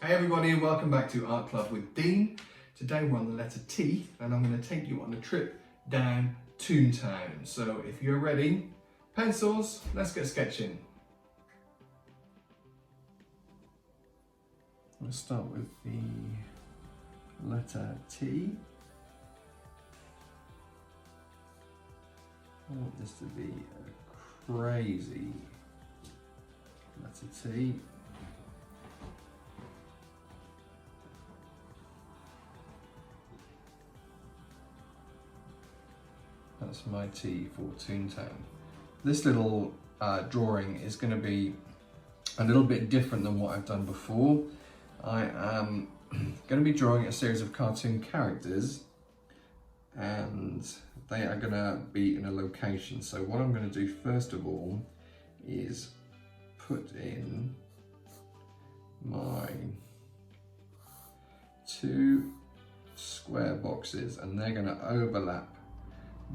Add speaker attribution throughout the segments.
Speaker 1: Hey everybody and welcome back to Art Club with Dean. Today we're on the letter T and I'm going to take you on a trip down Toon Town. So if you're ready, pencils, let's get sketching. We'll start with the letter T. I want this to be a crazy letter T. That's my T for Toon Town. This little drawing is going to be a little bit different than what I've done before. I am going to be drawing a series of cartoon characters and they are going to be in a location. So what I'm going to do first of all is put in my two square boxes and they're going to overlap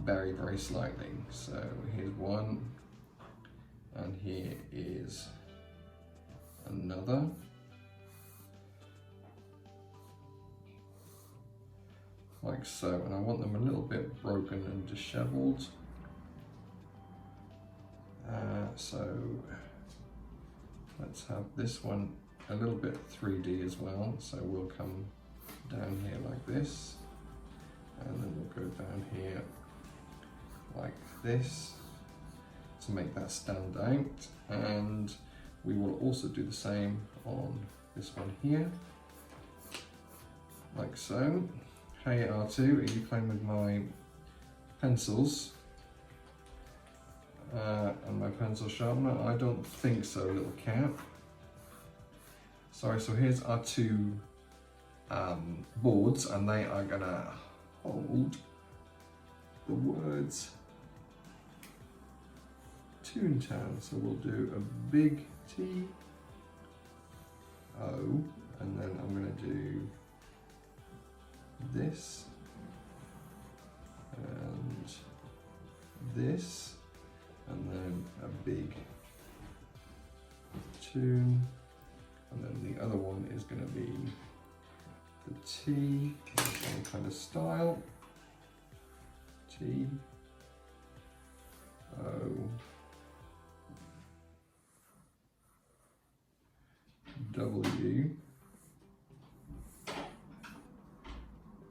Speaker 1: very, very slightly. So here's one and here is another. Like so, and I want them a little bit broken and disheveled. So let's have this one a little bit 3D as well. So we'll come down here like this, and then we'll go down here like this to make that stand out. And we will also do the same on this one here, like so. Hey R2, are you playing with my pencils and my pencil sharpener? I don't think so, little cat. Sorry, so here's our two boards and they are gonna hold the words Toon Town. So we'll do a big T, O, and then I'm gonna do this and this, and then a big Toon, and then the other one is going to be the T, the same kind of style, T, O, W,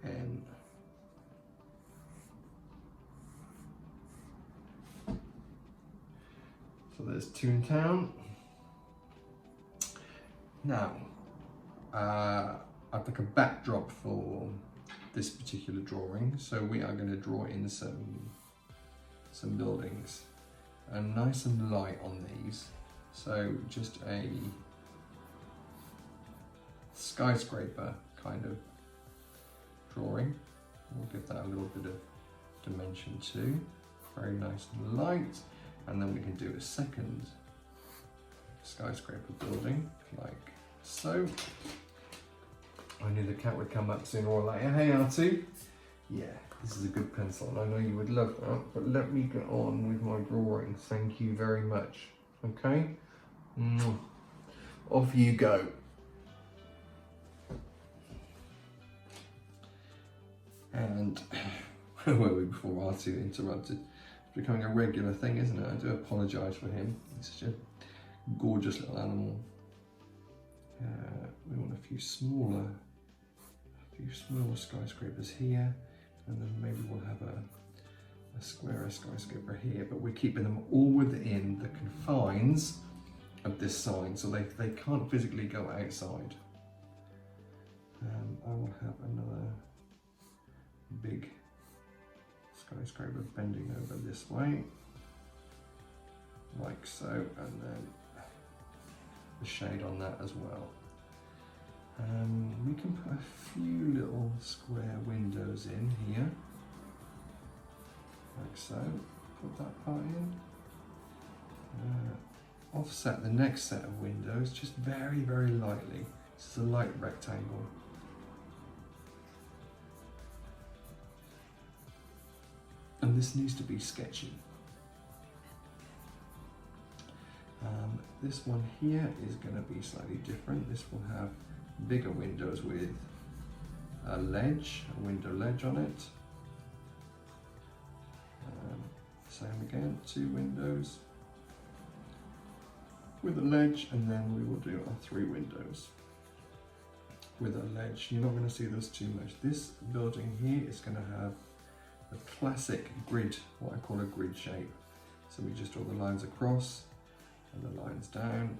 Speaker 1: N. So there's Toon Town. Now, I've like a backdrop for this particular drawing. So we are going to draw in some buildings, and nice and light on these. So just a skyscraper kind of drawing. We'll give that a little bit of dimension too. Very nice and light. And then we can do a second skyscraper building like so. I knew the cat would come up sooner or later. Hey R2. Yeah, this is a good pencil and I know you would love that, but let me get on with my drawing. Thank you very much. Okay? Off you go. And where were we before R2 interrupted? It's becoming a regular thing, isn't it? I do apologise for him. He's such a gorgeous little animal. We want a few smaller skyscrapers here, and then maybe we'll have a square skyscraper here, but we're keeping them all within the confines of this sign, so they can't physically go outside. I will have another big skyscraper bending over this way, like so, and then the shade on that as well. We can put a few little square windows in here, like so. Put that part in. Offset the next set of windows just very, very lightly. This is a light rectangle. And this needs to be sketchy. This one here is going to be slightly different. This will have bigger windows with a ledge, a window ledge on it. Same again, 2 windows with a ledge, and then we will do our 3 windows with a ledge. You're not going to see this too much. This building here is going to have a classic grid, what I call a grid shape. So we just draw the lines across and the lines down,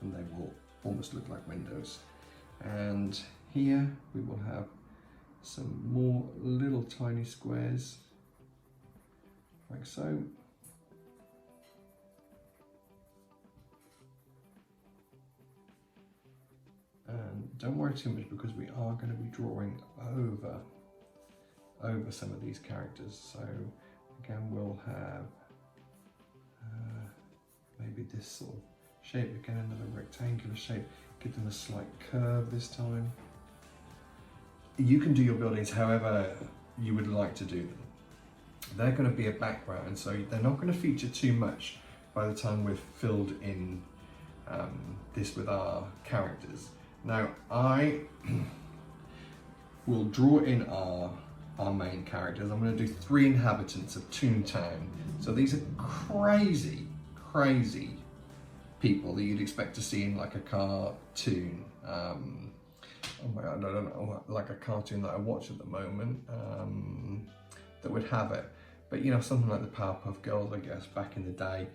Speaker 1: and they will almost look like windows. And here we will have some more little tiny squares, like so. And don't worry too much, because we are going to be drawing over some of these characters. So again, we'll have maybe this sort of shape, again another rectangular shape, give them a slight curve this time. You can do your buildings however you would like to do them. They're going to be a background, so they're not going to feature too much by the time we've filled in this with our characters. Now I will draw in our main characters. I'm going to do 3 inhabitants of Toon Town. So these are crazy people that you'd expect to see in like a cartoon. Oh my God, I don't know, like a cartoon that I watch at the moment that would have it. But you know, something like the Powerpuff Girls, I guess, back in the day.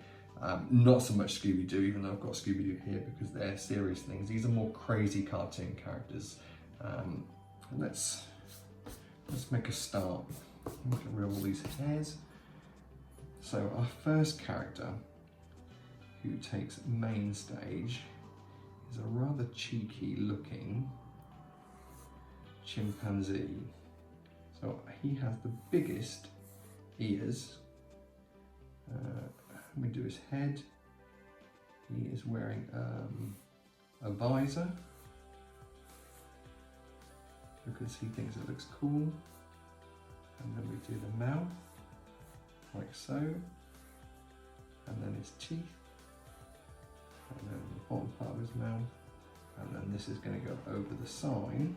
Speaker 1: Not so much Scooby-Doo, even though I've got Scooby-Doo here because they're serious things. These are more crazy cartoon characters. Let's make a start. We can remove all these hairs. So our first character who takes main stage is a rather cheeky looking chimpanzee. So he has the biggest ears. Let me do his head. He is wearing a visor because he thinks it looks cool. And then we do the mouth, like so. And then his teeth. And then the bottom part of his mouth. And then this is going to go over the sign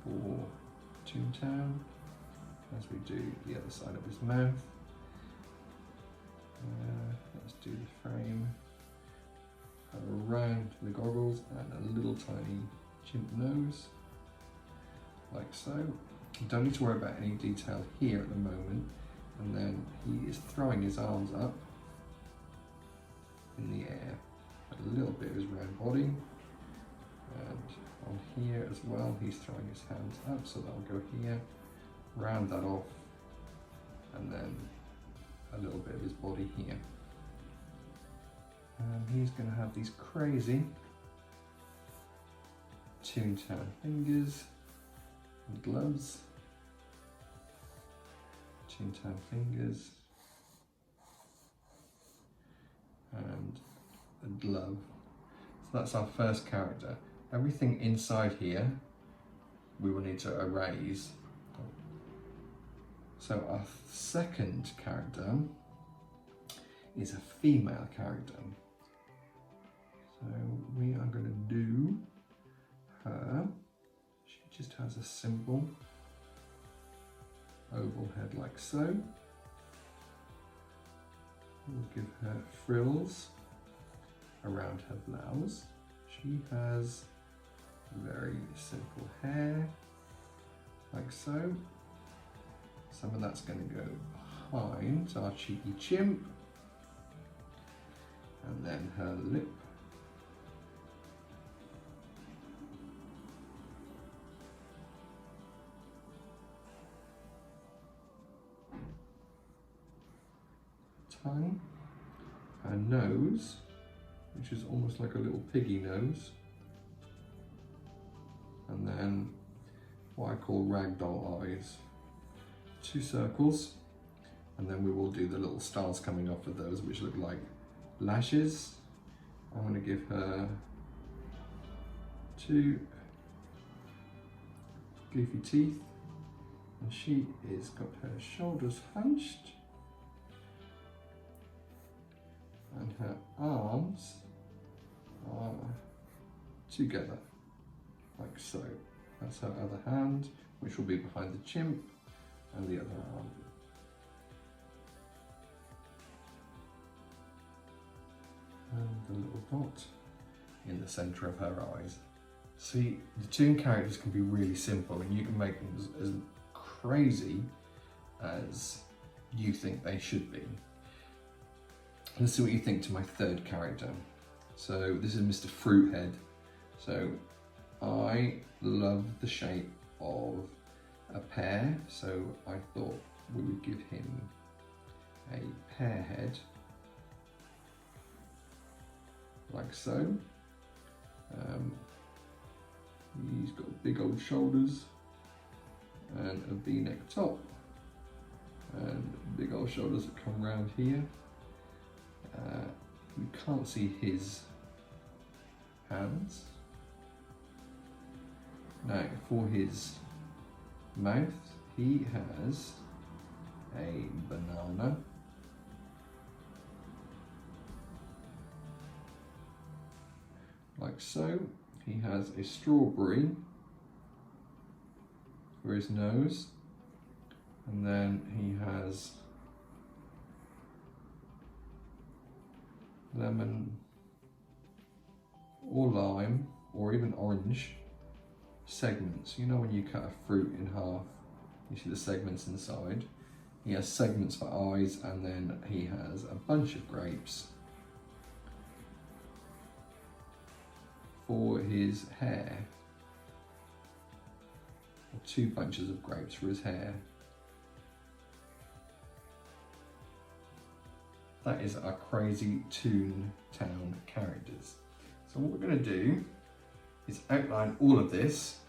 Speaker 1: for Toon Town as we do the other side of his mouth. Let's do the frame around the goggles and a little tiny chimp nose, like so. You don't need to worry about any detail here at the moment. And then he is throwing his arms up in the air, a little bit of his round body, and on here as well he's throwing his hands up, so that'll go here, round that off, and then a little bit of his body here. And he's going to have these crazy Toon Town fingers and gloves. Toon Town fingers and a glove. So that's our first character. Everything inside here we will need to erase. So our second character is a female character. So we are going to do her. She just has a simple oval head like so. We'll give her frills around her blouse. She has very simple hair like so. Some of that's going to go behind our cheeky chimp, and then her lip. Tongue, her nose, which is almost like a little piggy nose, and then what I call ragdoll eyes. 2 circles, and then we will do the little stars coming off of those, which look like lashes. I'm going to give her 2 goofy teeth, and she is got her shoulders hunched, and her arms are together. like so. That's her other hand, which will be behind the chimp, and the other arm. And the little dot in the centre of her eyes. See, the Toon characters can be really simple, and you can make them as crazy as you think they should be. Let's see what you think to my third character. So this is Mr. Fruithead. So I love the shape of a pear, so I thought we would give him a pear head, like so. He's got big old shoulders and a V-neck top and big old shoulders that come around here. You can't see his hands. Now for his mouth, he has a banana, like so. He has a strawberry for his nose, and then he has lemon or lime or even orange segments. You know when you cut a fruit in half, you see the segments inside. He has segments for eyes, and then he has a bunch of grapes for his hair, or 2 bunches of grapes for his hair. That is our crazy Toon Town characters. So what we're going to do is outline all of this.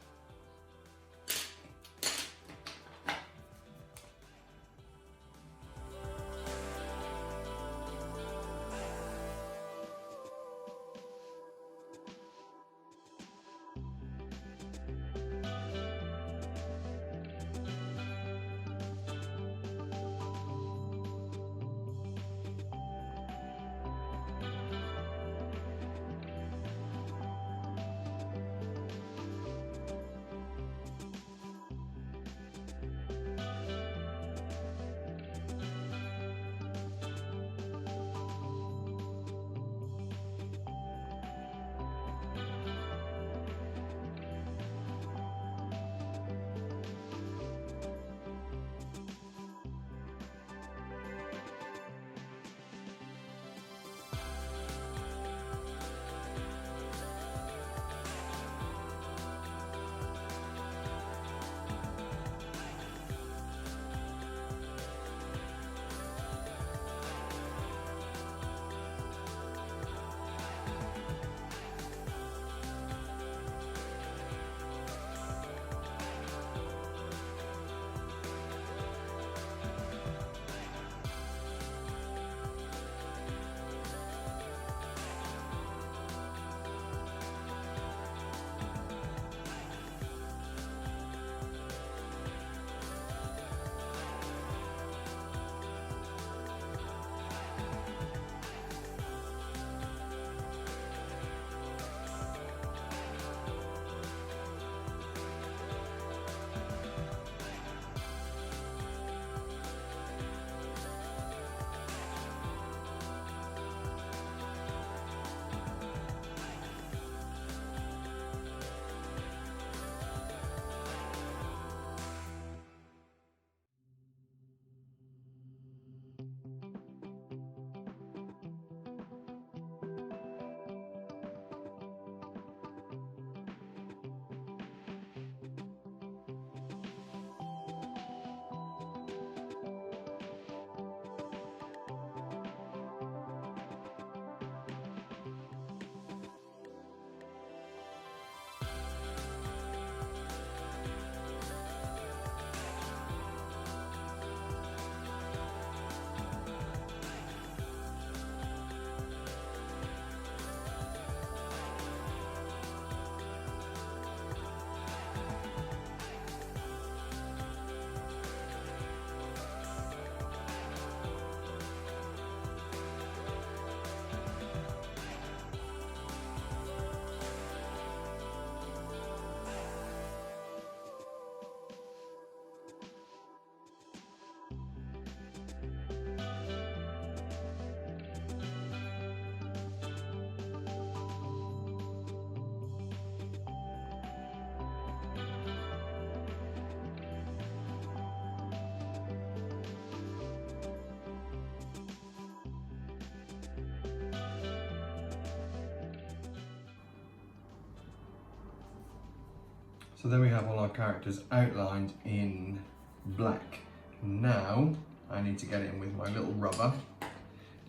Speaker 1: So there we have all our characters outlined in black. Now I need to get in with my little rubber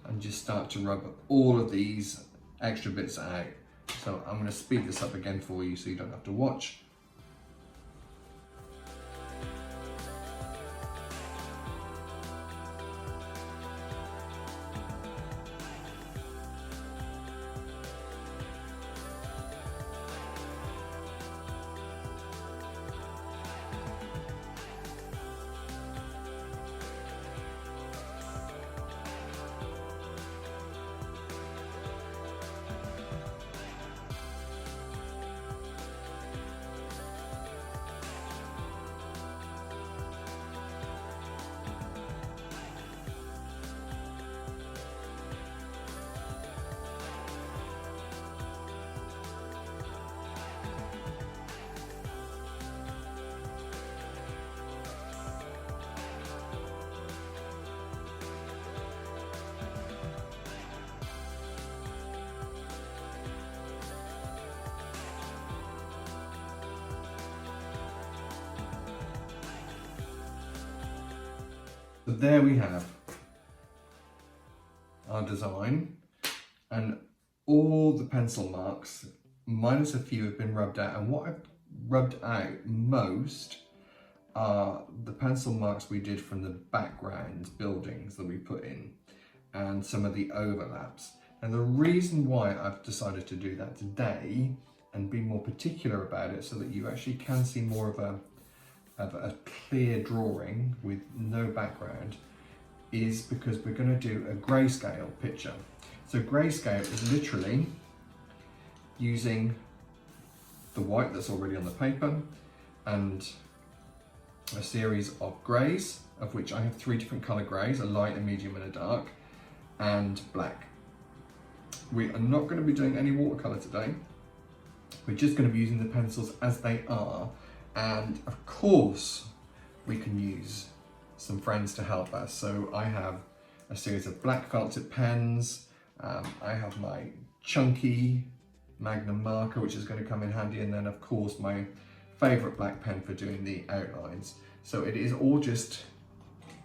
Speaker 1: and just start to rub all of these extra bits out. So I'm going to speed this up again for you so you don't have to watch. So there we have our design, and all the pencil marks, minus a few, have been rubbed out. And what I've rubbed out most are the pencil marks we did from the background buildings that we put in and some of the overlaps. And the reason why I've decided to do that today and be more particular about it so that you actually can see more of a clear drawing with no background is because we're going to do a grayscale picture. So grayscale is literally using the white that's already on the paper and a series of greys, of which I have 3 different color greys, a light, a medium and a dark, and black. We are not going to be doing any watercolor today. We're just going to be using the pencils as they are. And of course, we can use some friends to help us. So I have a series of black felt tip pens. I have my chunky Magnum marker, which is going to come in handy. And then of course, my favorite black pen for doing the outlines. So it is all just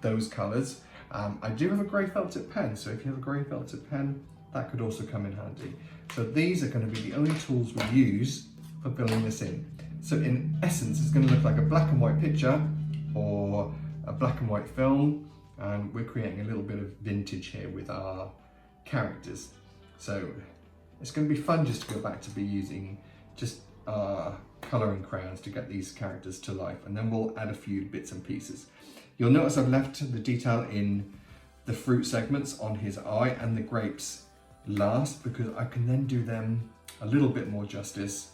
Speaker 1: those colors. I do have a grey felt tip pen. So if you have a grey felt tip pen, that could also come in handy. So these are going to be the only tools we use for filling this in. So in essence, it's going to look like a black and white picture or a black and white film, and we're creating a little bit of vintage here with our characters. So it's going to be fun just to go back to be using just colouring crayons to get these characters to life, and then we'll add a few bits and pieces. You'll notice I've left the detail in the fruit segments on his eye and the grapes last, because I can then do them a little bit more justice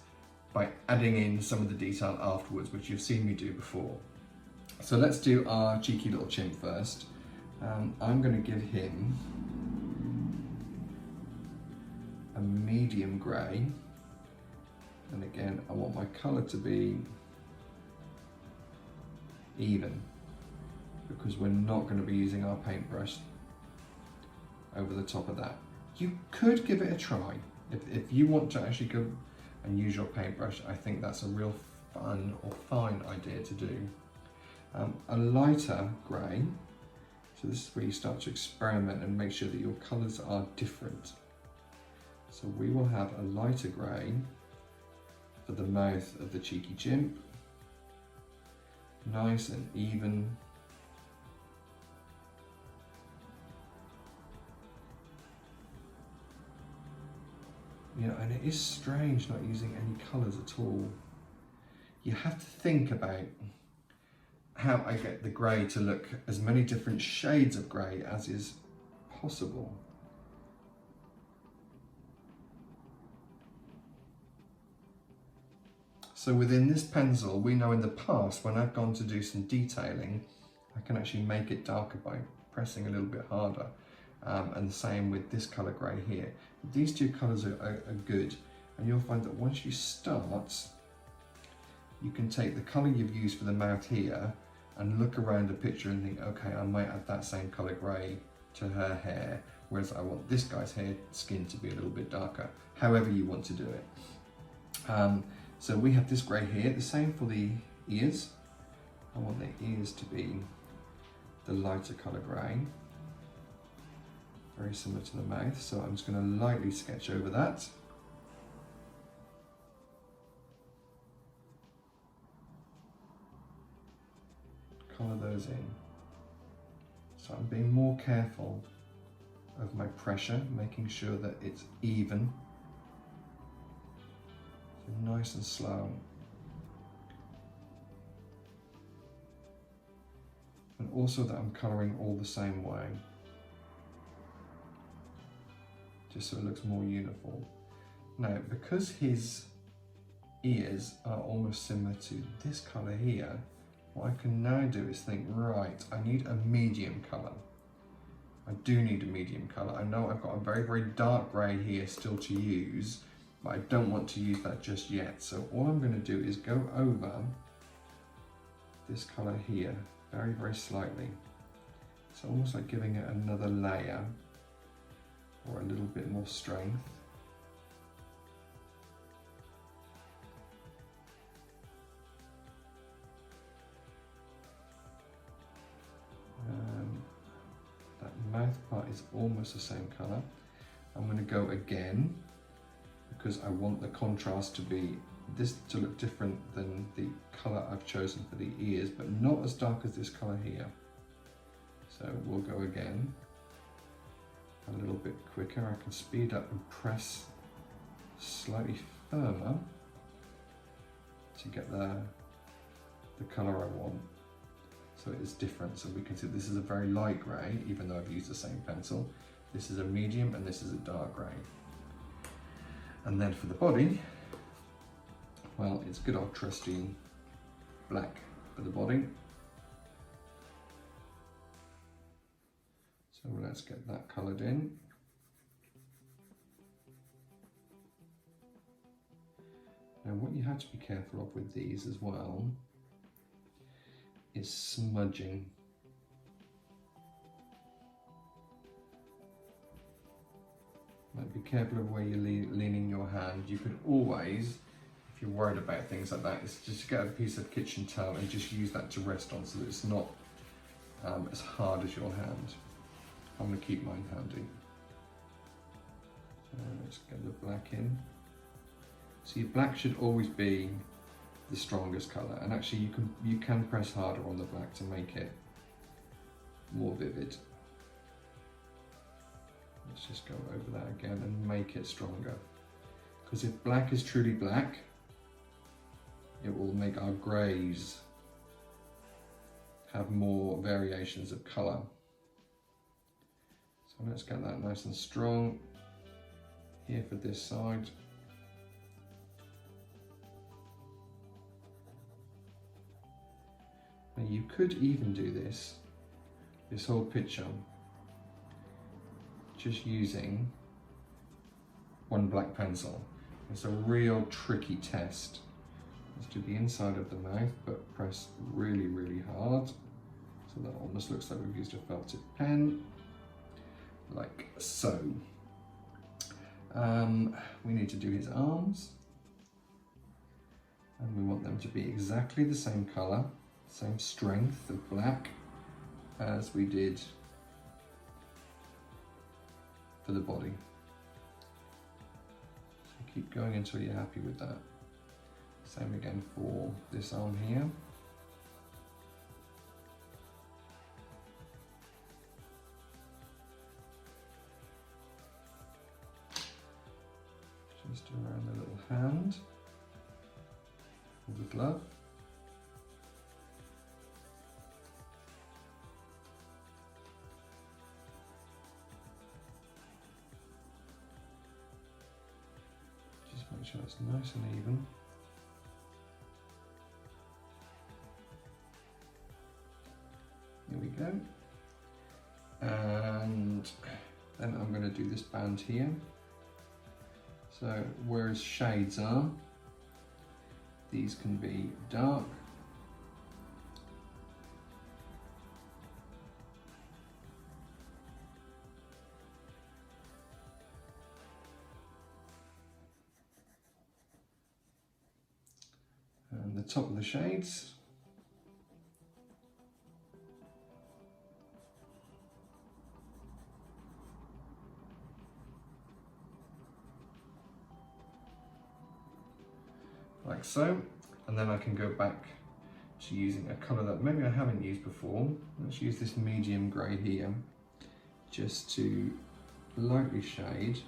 Speaker 1: by adding in some of the detail afterwards, which you've seen me do before. So let's do our cheeky little chimp first. I'm going to give him a medium grey, and again I want my colour to be even, because we're not going to be using our paintbrush over the top of that. You could give it a try if you want to actually go and use your paintbrush. I think that's a real fun or fine idea to do. A lighter grey, so this is where you start to experiment and make sure that your colours are different. So we will have a lighter grey for the mouth of the cheeky chimp, nice and even. You know, and it is strange not using any colours at all. You have to think about how I get the grey to look as many different shades of grey as is possible. So within this pencil, we know in the past when I've gone to do some detailing, I can actually make it darker by pressing a little bit harder. And the same with this colour grey here. These two colours are good, and you'll find that once you start, you can take the colour you've used for the mouth here and look around the picture and think, okay, I might add that same colour grey to her hair, whereas I want this guy's hair skin to be a little bit darker, however you want to do it. So we have this grey here, the same for the ears. I want the ears to be the lighter colour grey, very similar to the mouth, so I'm just going to lightly sketch over that. Colour those in. So I'm being more careful of my pressure, making sure that it's even. So nice and slow. And also that I'm colouring all the same way, just so it looks more uniform. Now, because his ears are almost similar to this colour here, what I can now do is think, right, I need a medium colour. I do need a medium colour. I know I've got a very, very dark grey here still to use, but I don't want to use that just yet. So all I'm going to do is go over this colour here, very, very slightly. So almost like giving it another layer or a little bit more strength. That mouth part is almost the same colour. I'm going to go again because I want the contrast to be this to look different than the colour I've chosen for the ears, but not as dark as this colour here. So we'll go again a little bit quicker. I can speed up and press slightly firmer to get the colour I want. So it is different, so we can see this is a very light grey, even though I've used the same pencil. This is a medium and this is a dark grey. And then for the body, well, it's good old trusty black for the body. So let's get that coloured in. Now what you have to be careful of with these as well is smudging. Like, be careful of where you're leaning your hand. You can always, if you're worried about things like that, is just get a piece of kitchen towel and just use that to rest on so that it's not as hard as your hand. I'm going to keep mine handy. So let's get the black in. So your black should always be the strongest colour, and actually you can press harder on the black to make it more vivid. Let's just go over that again and make it stronger, because if black is truly black, it will make our greys have more variations of colour. So let's get that nice and strong here for this side. You could even do this whole picture just using one black pencil. It's a real tricky test. Let's do the inside of the mouth, but press really, really hard. So that almost looks like we've used a felt tip pen, like so. We need to do his arms, and we want them to be exactly the same colour, same strength of black as we did for the body. So keep going until you're happy with that. Same again for this arm here. Just around the little hand of the glove. Make sure it's nice and even. Here we go. And then I'm going to do this band here. So where his shades are, these can be dark. top of the shades. Like so, and then I can go back to using a colour that maybe I haven't used before. Let's use this medium grey here, just to lightly shade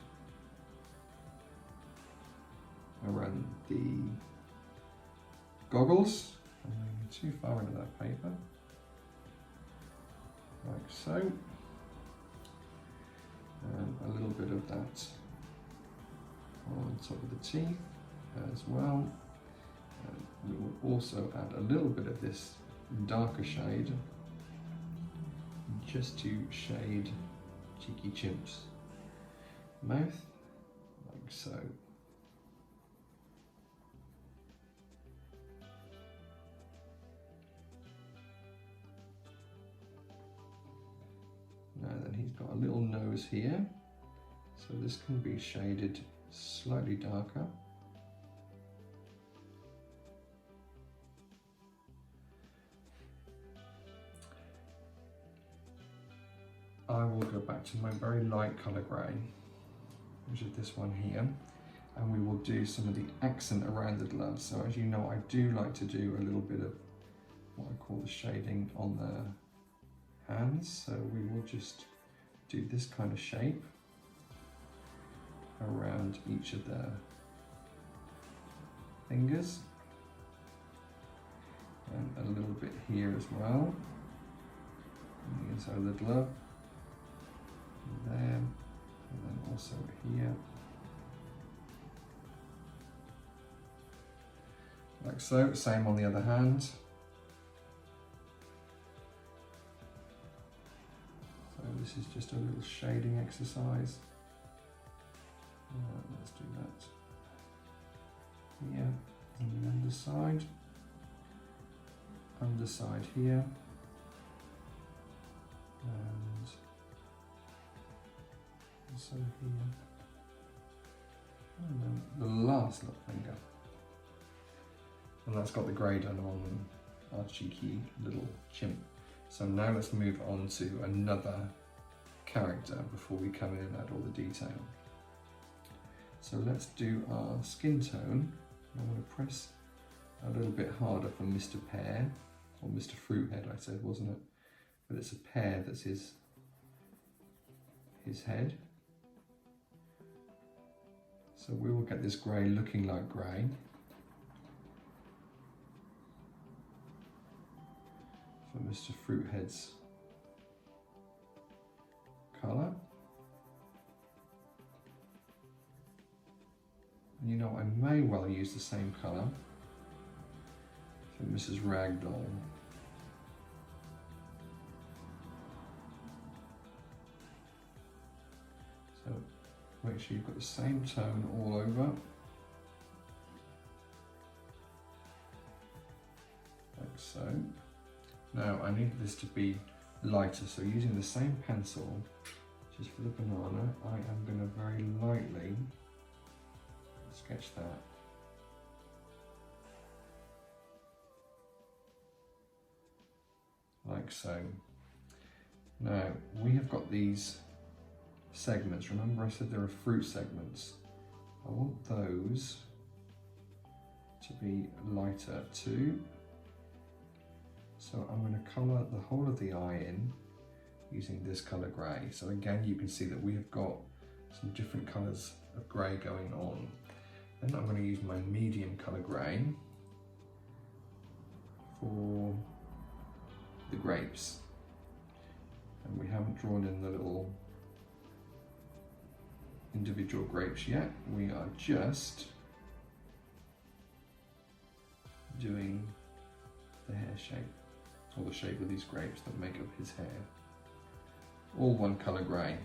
Speaker 1: around the goggles. I'm going too far into that paper, like so, and a little bit of that on top of the teeth as well. And we will also add a little bit of this darker shade just to shade Cheeky Chimp's mouth, like so. Now then, he's got a little nose here, so this can be shaded slightly darker. I will go back to my very light colour grey, which is this one here, and we will do some of the accent around the gloves. So as you know, I do like to do a little bit of what I call the shading on the hands. So we will just do this kind of shape around each of the fingers, and a little bit here as well, on the inside of the glove. There, and then also here, like so. Same on the other hand. So this is just a little shading exercise. Let's do that here on the underside, underside here, and also here, and then the last little finger, and that's got the grey done on our cheeky little chimp. So now let's move on to another character before we come in and add all the detail. So let's do our skin tone. I'm going to press a little bit harder for Mr. Pear, or Mr. Fruithead I said, wasn't it? But it's a pear that's his head. So we will get this grey looking like grey. For Mr. Fruithead's colour. And you know, I may well use the same colour for Mrs. Ragdoll. So make sure you've got the same tone all over. Like so. Now I need this to be lighter, so using the same pencil, just for the banana, I am going to very lightly sketch that. Like so. Now we have got these segments. Remember I said there are fruit segments. I want those to be lighter too. So I'm going to colour the whole of the eye in using this colour grey. So again, you can see that we have got some different colours of grey going on. Then I'm going to use my medium colour grey for the grapes. And we haven't drawn in the little individual grapes yet. We are just doing the hair shape, or the shape of these grapes that make up his hair. All one colour grey.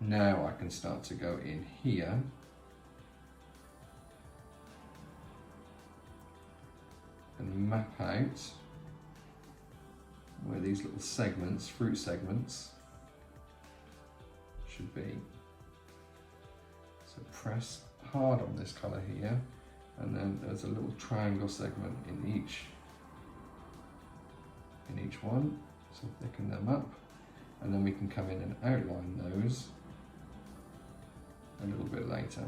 Speaker 1: Now I can start to go in here and map out where these little segments, fruit segments, should be. So press hard on this colour here and then there's a little triangle segment in each one, so thicken them up, and then we can come in and outline those a little bit later.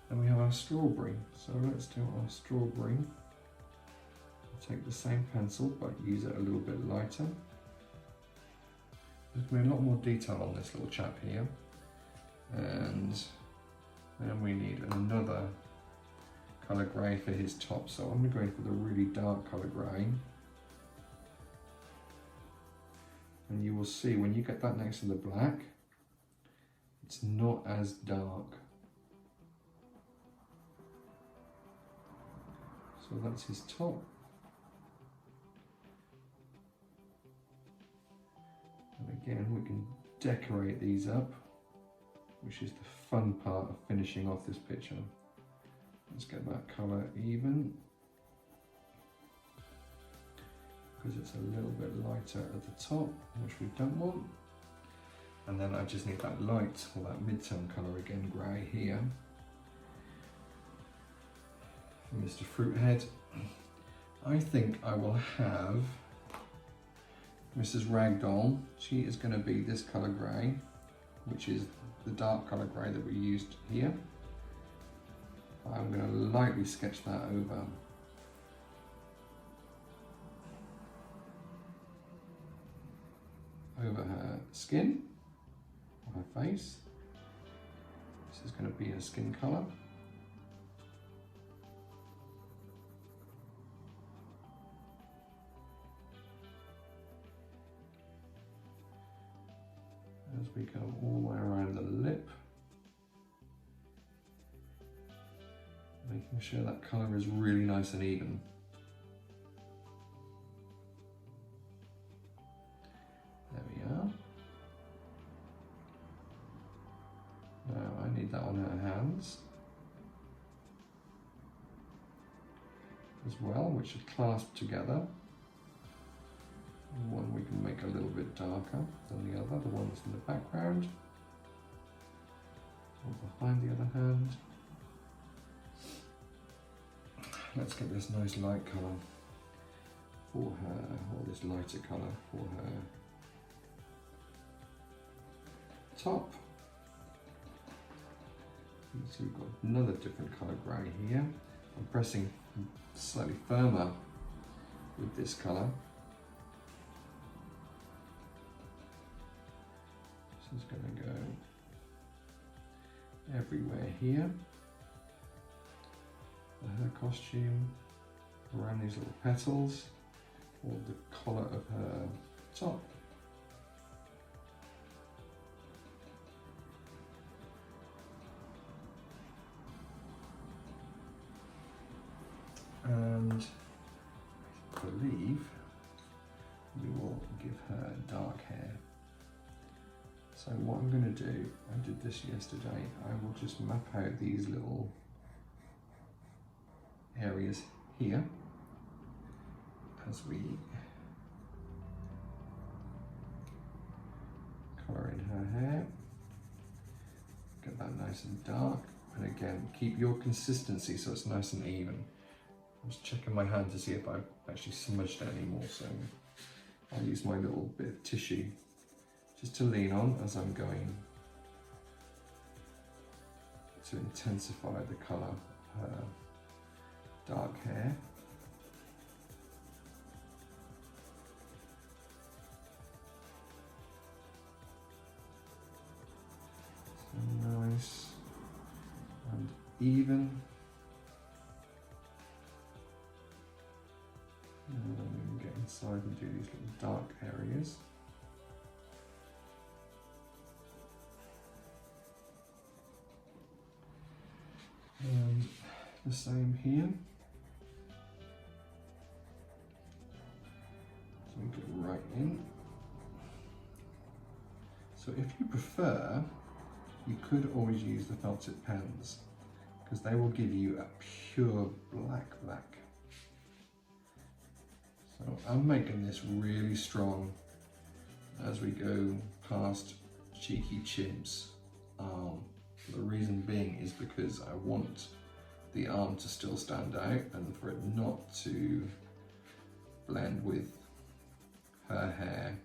Speaker 1: Then we have our strawberry, so let's do our strawberry. I'll take the same pencil but use it a little bit lighter. There's going to be a lot more detail on this little chap here, and then we need another colour grey for his top, so I'm going to go in for the really dark colour grey. And you will see when you get that next to the black, it's not as dark. So that's his top. And again, we can decorate these up, which is the fun part of finishing off this picture. Let's get that colour even, because it's a little bit lighter at the top, which we don't want. And then I just need that light, or that mid-tone colour again, grey here. For Mr. Fruithead, I think I will have Mrs. Ragdoll. She is going to be this colour grey, which is the dark colour grey that we used here. I'm going to lightly sketch that over her skin, or her face. This is going to be her skin colour. As we go all the way around the lip, making sure that colour is really nice and even. There we are. Now I need that on her hands as well, which are clasped together. One we can make a little bit darker than the other, the one that's in the background. Or behind the other hand. Let's get this nice light colour for her, or this lighter colour for her top. So we've got another different colour grey here. I'm pressing slightly firmer with this colour. This is going to go everywhere here. Her costume, around these little petals, or the collar of her top. And I believe we will give her dark hair. So what I'm going to do, I did this yesterday, I will just map out these little areas here as we colour in her hair. Get that nice and dark, and again keep your consistency so it's nice and even. I'm just checking my hand to see if I've actually smudged it anymore, so I'll use my little bit of tissue just to lean on as I'm going to intensify the colour of her dark hair. So nice and even. And then we can get inside and do these little dark areas. And the same here. So we get right in. So if you prefer, you could always use the felt tip pens, because they will give you a pure black. So I'm making this really strong as we go past Cheeky Chimp's arm. The reason being is because I want the arm to still stand out and for it not to blend with her hair.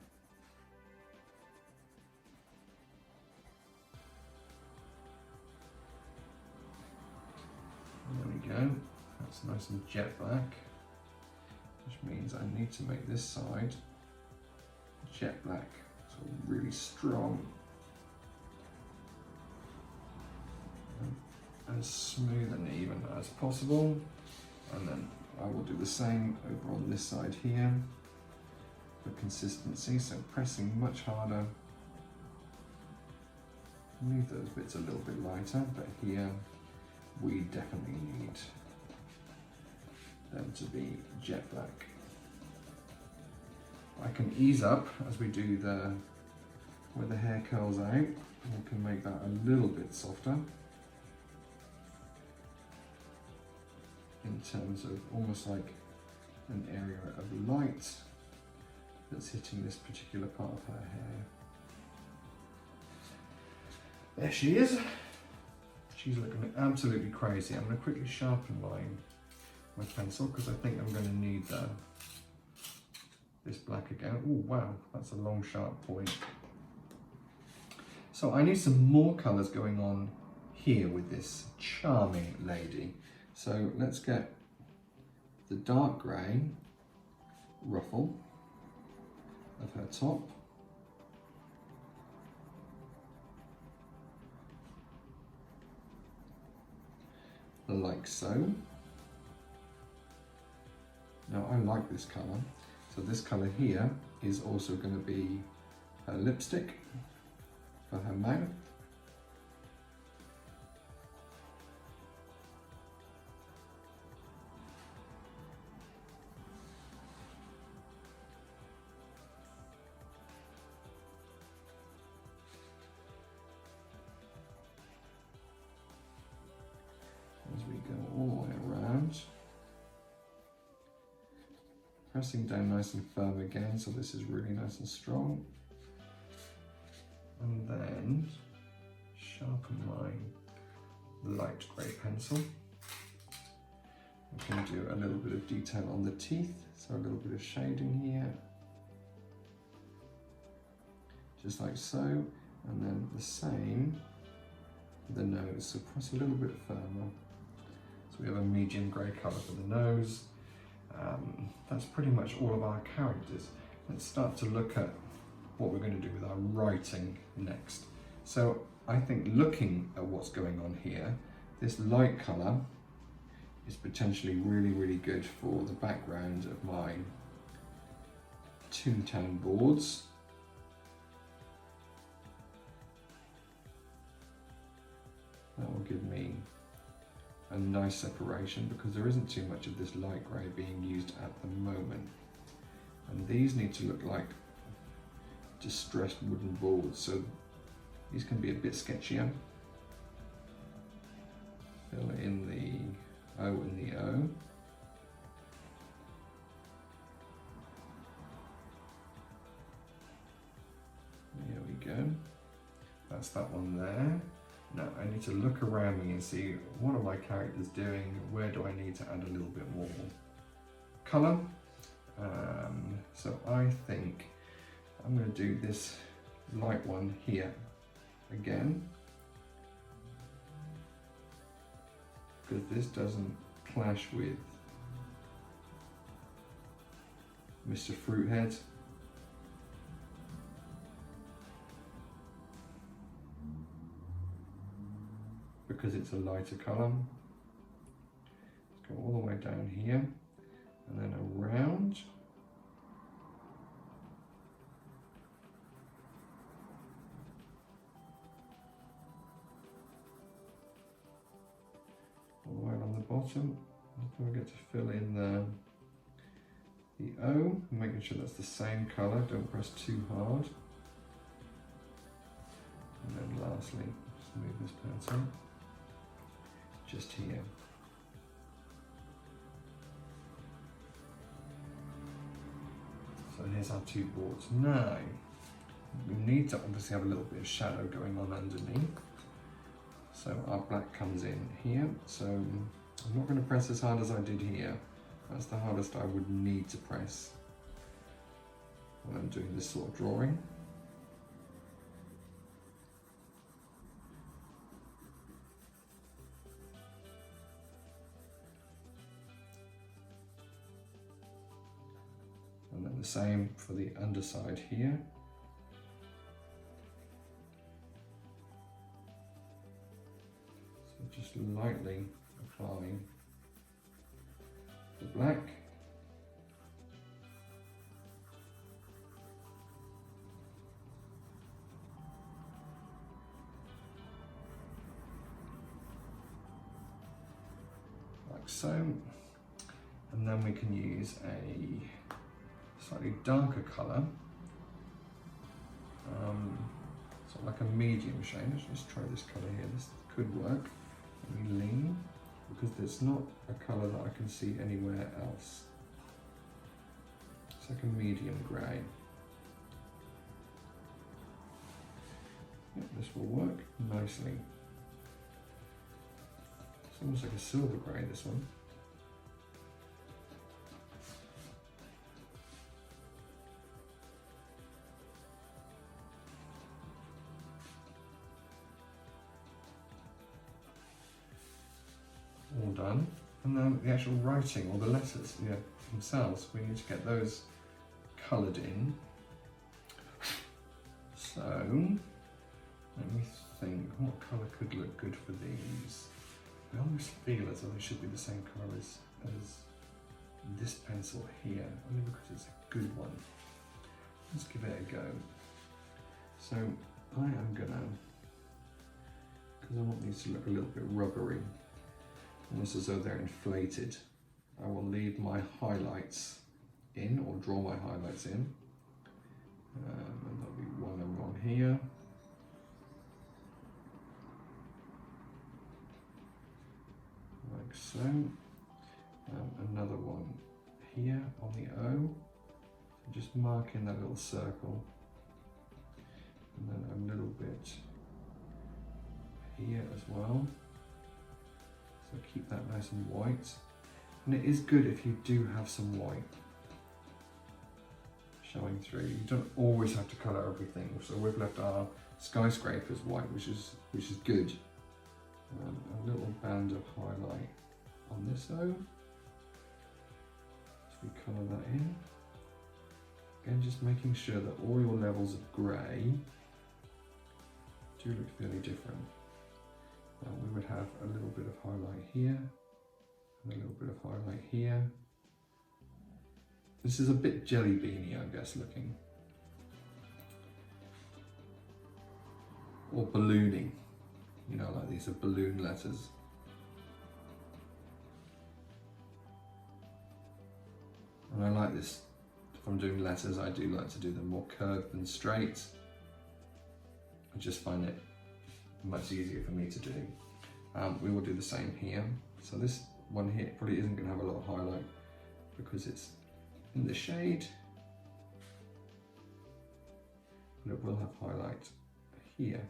Speaker 1: There we go, that's nice and jet black, which means I need to make this side jet black, so really strong. As smooth and even as possible, and then I will do the same over on this side here for consistency, so pressing much harder. Leave those bits a little bit lighter, but here we definitely need them to be jet black. I can ease up as we do where the hair curls out, and we can make that a little bit softer. In terms of almost like an area of light that's hitting this particular part of her hair. There she is. She's looking absolutely crazy. I'm going to quickly sharpen my pencil because I think I'm going to need this black again. Oh wow, that's a long sharp point. So I need some more colours going on here with this charming lady. So let's get the dark grey ruffle of her top. Like so. Now I like this colour. So this colour here is also going to be her lipstick for her mouth. As we go all the way around, pressing down nice and firm again, so this is really nice and strong, and then sharpen my light grey pencil. I can do a little bit of detail on the teeth, so a little bit of shading here, just like so, and then the same for the nose, so press a little bit firmer. So we have a medium grey colour for the nose. That's pretty much all of our characters. Let's start to look at what we're going to do with our writing next. So I think looking at what's going on here, this light colour is potentially really, really good for the background of my Toon Town boards. That will give me a nice separation because there isn't too much of this light grey being used at the moment. And these need to look like distressed wooden boards, so these can be a bit sketchier. Fill in the O and the O. There we go. That's that one there. Now I need to look around me and see what are my characters doing, where do I need to add a little bit more colour. So I think I'm going to do this light one here again, because this doesn't clash with Mr. Fruithead. Because it's a lighter colour. Let's go all the way down here and then around. All the way along the bottom. Don't forget to fill in the O, making sure that's the same colour, don't press too hard. And then lastly, just move this pencil just here. So here's our two boards. Now, we need to obviously have a little bit of shadow going on underneath. So our black comes in here. So I'm not going to press as hard as I did here. That's the hardest I would need to press when I'm doing this sort of drawing. And then the same for the underside here. So just lightly applying the black. Like so. And then we can use a slightly darker colour, sort of like a medium shade. Let's just try this colour here. This could work. Let me lean, because there's not a colour that I can see anywhere else. It's like a medium grey. Yep, this will work nicely. It's almost like a silver grey, this one. All done. And then the actual writing, or the letters, yeah, themselves, we need to get those coloured in. So, let me think, what colour could look good for these? I almost feel as though they should be the same colour as this pencil here, only because it's a good one. Let's give it a go. So, I am gonna, because I want these to look a little bit rubbery, almost as though they're inflated, I will leave my highlights in, or draw my highlights in. And there'll be one along here. Like so. Another one here on the O. So just marking that little circle. And then a little bit here as well. So keep that nice and white. And it is good if you do have some white showing through. You don't always have to colour everything. So we've left our skyscrapers white, which is good. A little band of highlight on this O. So we colour that in. Again, just making sure that all your levels of grey do look fairly different. We would have a little bit of highlight here, and a little bit of highlight here. This is a bit jelly beany, I guess, looking. Or ballooning, you know, like these are balloon letters. And I like this, if I'm doing letters, I do like to do them more curved than straight. I just find it much easier for me to do. We will do the same here. So this one here probably isn't going to have a lot of highlight because it's in the shade, but it will have highlight here.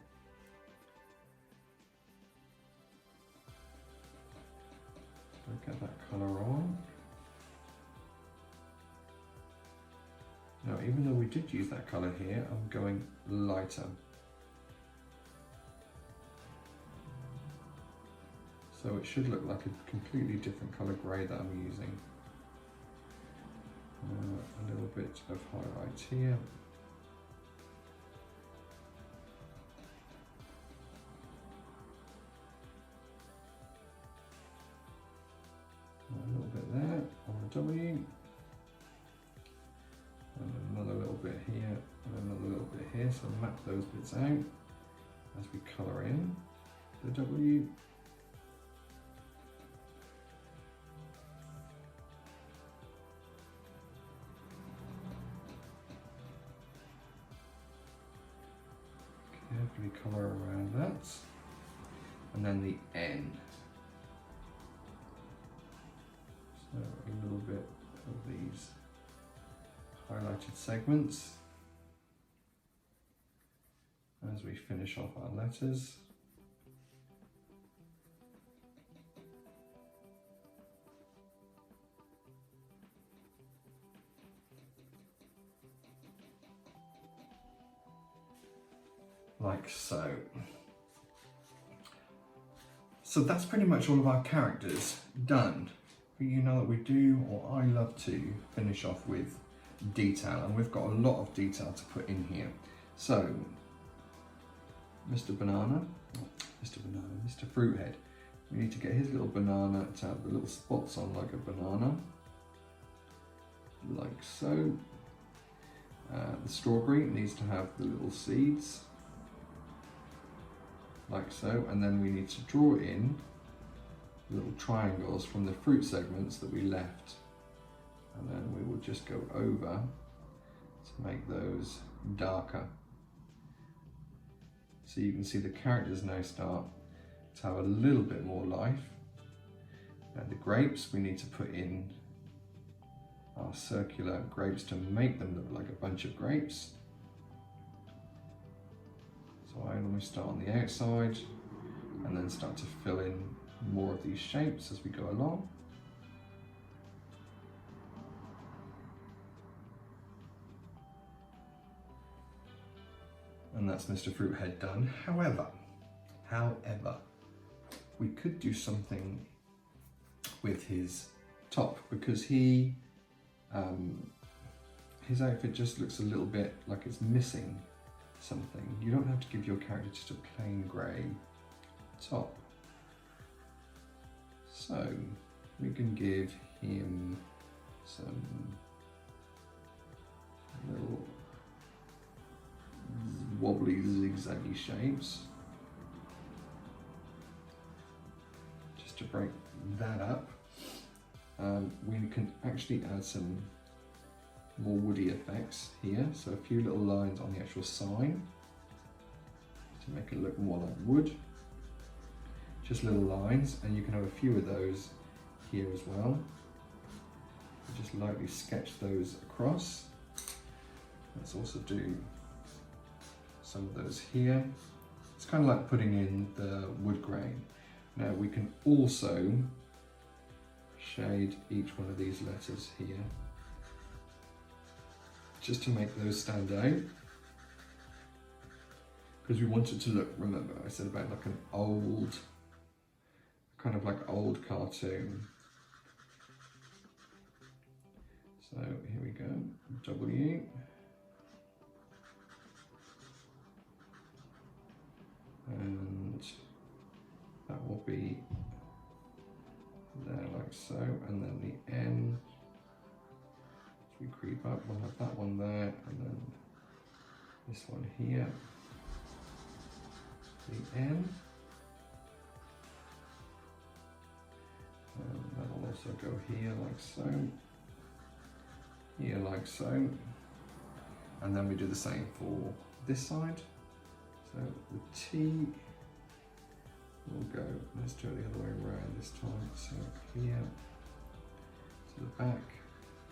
Speaker 1: So get that colour on. Now, even though we did use that colour here, I'm going lighter. So it should look like a completely different colour grey that I'm using. A little bit of highlight here. A little bit there on the W. And another little bit here, and another little bit here. So map those bits out as we colour in the W. Carefully colour around that, and then the N. So a little bit of these highlighted segments as we finish off our letters. like so. So that's pretty much all of our characters done. But you know that we do, or I love to, finish off with detail, and we've got a lot of detail to put in here. So, Mr. Fruithead, we need to get his little banana to have the little spots on like a banana, like so. The strawberry needs to have the little seeds, like so, and then we need to draw in little triangles from the fruit segments that we left, and then we will just go over to make those darker. So you can see the characters now start to have a little bit more life. And the grapes, we need to put in our circular grapes to make them look like a bunch of grapes. So I normally start on the outside and then start to fill in more of these shapes as we go along. And that's Mr. Fruithead done. However, we could do something with his top, because his outfit just looks a little bit like it's missing something. You don't have to give your character just a plain grey top. So we can give him some little wobbly zigzaggy shapes just to break that up. We can actually add some more woody effects here, so a few little lines on the actual sign to make it look more like wood, just little lines, and you can have a few of those here as well. Just lightly sketch those across. Let's also do some of those here. It's kind of like putting in the wood grain. Now we can also shade each one of these letters here, just to make those stand out. Because we want it to look, remember I said about like an old, kind of like old cartoon. So here we go, W. And that will be there like so, and then the N, as we creep up, we'll have that one there, and then this one here, the N, and that will also go here like so, here like so, and then we do the same for this side. So the T will go, let's do it the other way around this time. So here to the back,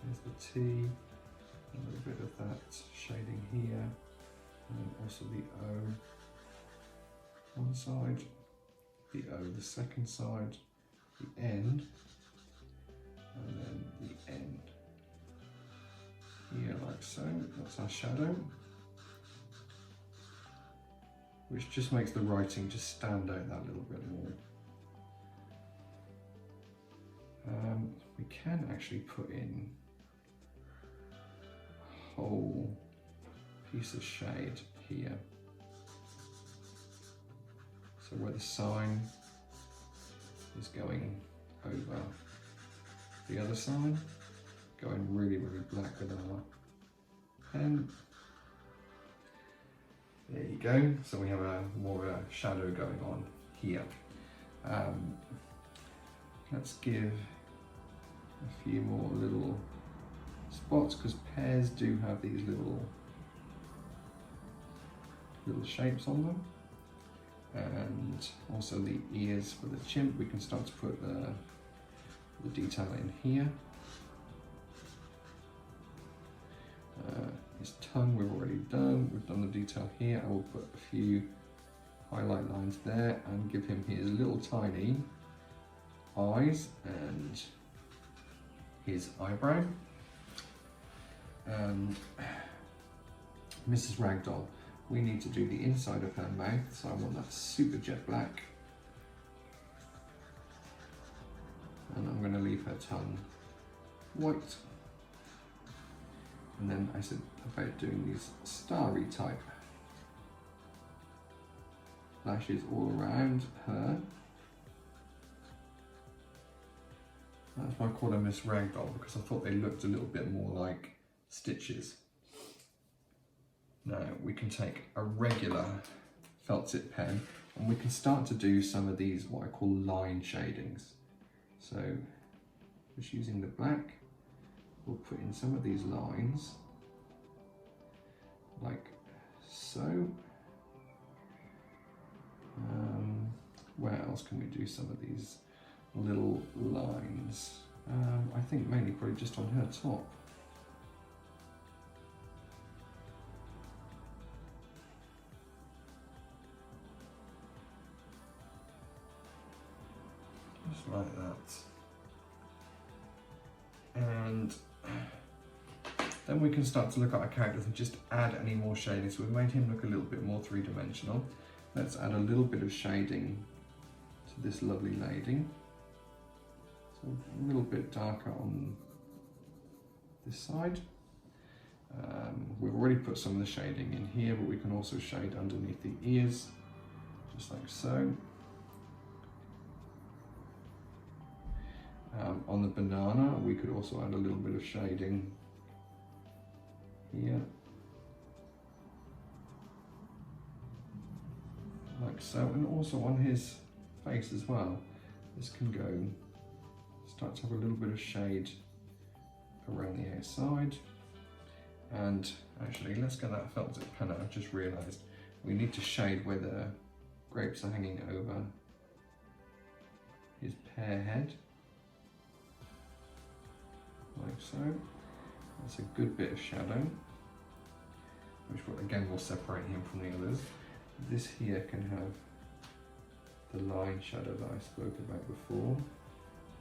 Speaker 1: there's the T, a little bit of that shading here, and then also the O one side, the O the second side, the N, and then the N here like so. That's our shadow, which just makes the writing just stand out that little bit more. We can actually put in a whole piece of shade here. So where the sign is going over the other side, going really, really black with our pen. There you go. So we have a more of a shadow going on here. Let's give a few more little spots, because pears do have these little shapes on them. And also the ears for the chimp, we can start to put the detail in here. His tongue we've already done. We've done the detail here. I will put a few highlight lines there and give him his little tiny eyes and his eyebrow. And Mrs. Ragdoll, we need to do the inside of her mouth, so I want that super jet black. And I'm going to leave her tongue white. And then I said about doing these starry type lashes all around her. That's why I call her Miss Ragdoll, because I thought they looked a little bit more like stitches. Now we can take a regular felt tip pen and we can start to do some of these what I call line shadings. So just using the black, we'll put in some of these lines like so. Where else can we do some of these little lines? I think mainly probably just on her top. Just like that. And then we can start to look at our characters and just add any more shading. So we've made him look a little bit more three-dimensional. Let's add a little bit of shading to this lovely lady. So a little bit darker on this side. We've already put some of the shading in here, but we can also shade underneath the ears, just like so. On the banana, we could also add a little bit of shading here, like so, and also on his face as well. This can go, start to have a little bit of shade around the outside. And actually, let's get that felt tip pen out. I've just realised we need to shade where the grapes are hanging over his pear head, like so. That's a good bit of shadow, which will, again will separate him from the others. This here can have the line shadow that I spoke about before,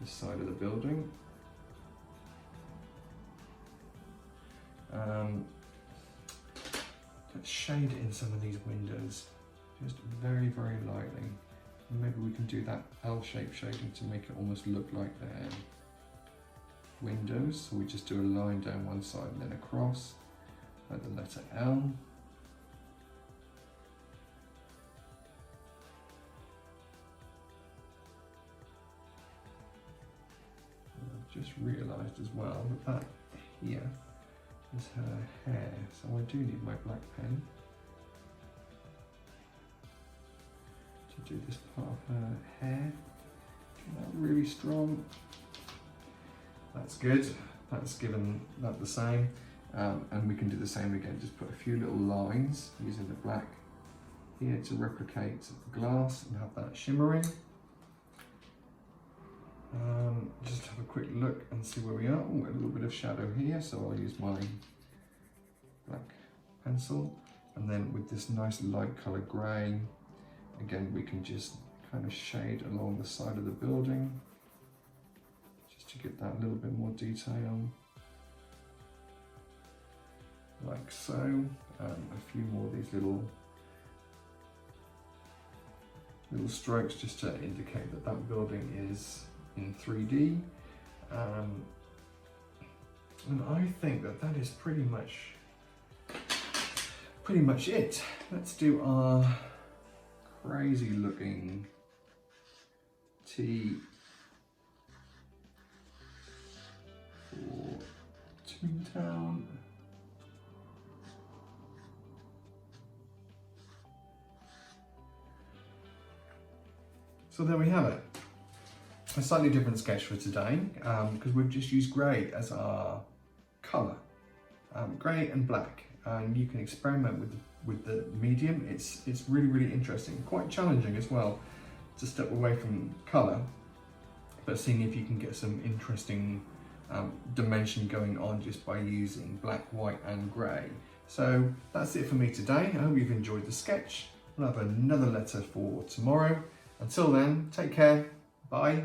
Speaker 1: this side of the building. Let's shade in some of these windows, just very, very lightly. Maybe we can do that L-shaped shading to make it almost look like they're windows. So we just do a line down one side and then across, like the letter L. I've just realised as well that here is her hair, so I do need my black pen to do this part of her hair. Get that really strong. That's good. That's given that the same. And we can do the same again, just put a few little lines using the black here to replicate the glass and have that shimmering. Just have a quick look and see where we are. Oh, a little bit of shadow here, so I'll use my black pencil. And then with this nice light colour grey, again we can just kind of shade along the side of the building, just to get that little bit more detail, like so. A few more of these little strokes just to indicate that that building is in 3D. And I think that that is pretty much it. Let's do our crazy looking tea for Toon Town. So there we have it. A slightly different sketch for today, because we've just used grey as our colour. Grey and black, and you can experiment with the medium. It's really, really interesting, quite challenging as well to step away from colour, but seeing if you can get some interesting dimension going on just by using black, white and grey. So that's it for me today. I hope you've enjoyed the sketch. We'll have another letter for tomorrow. Until then, take care, bye.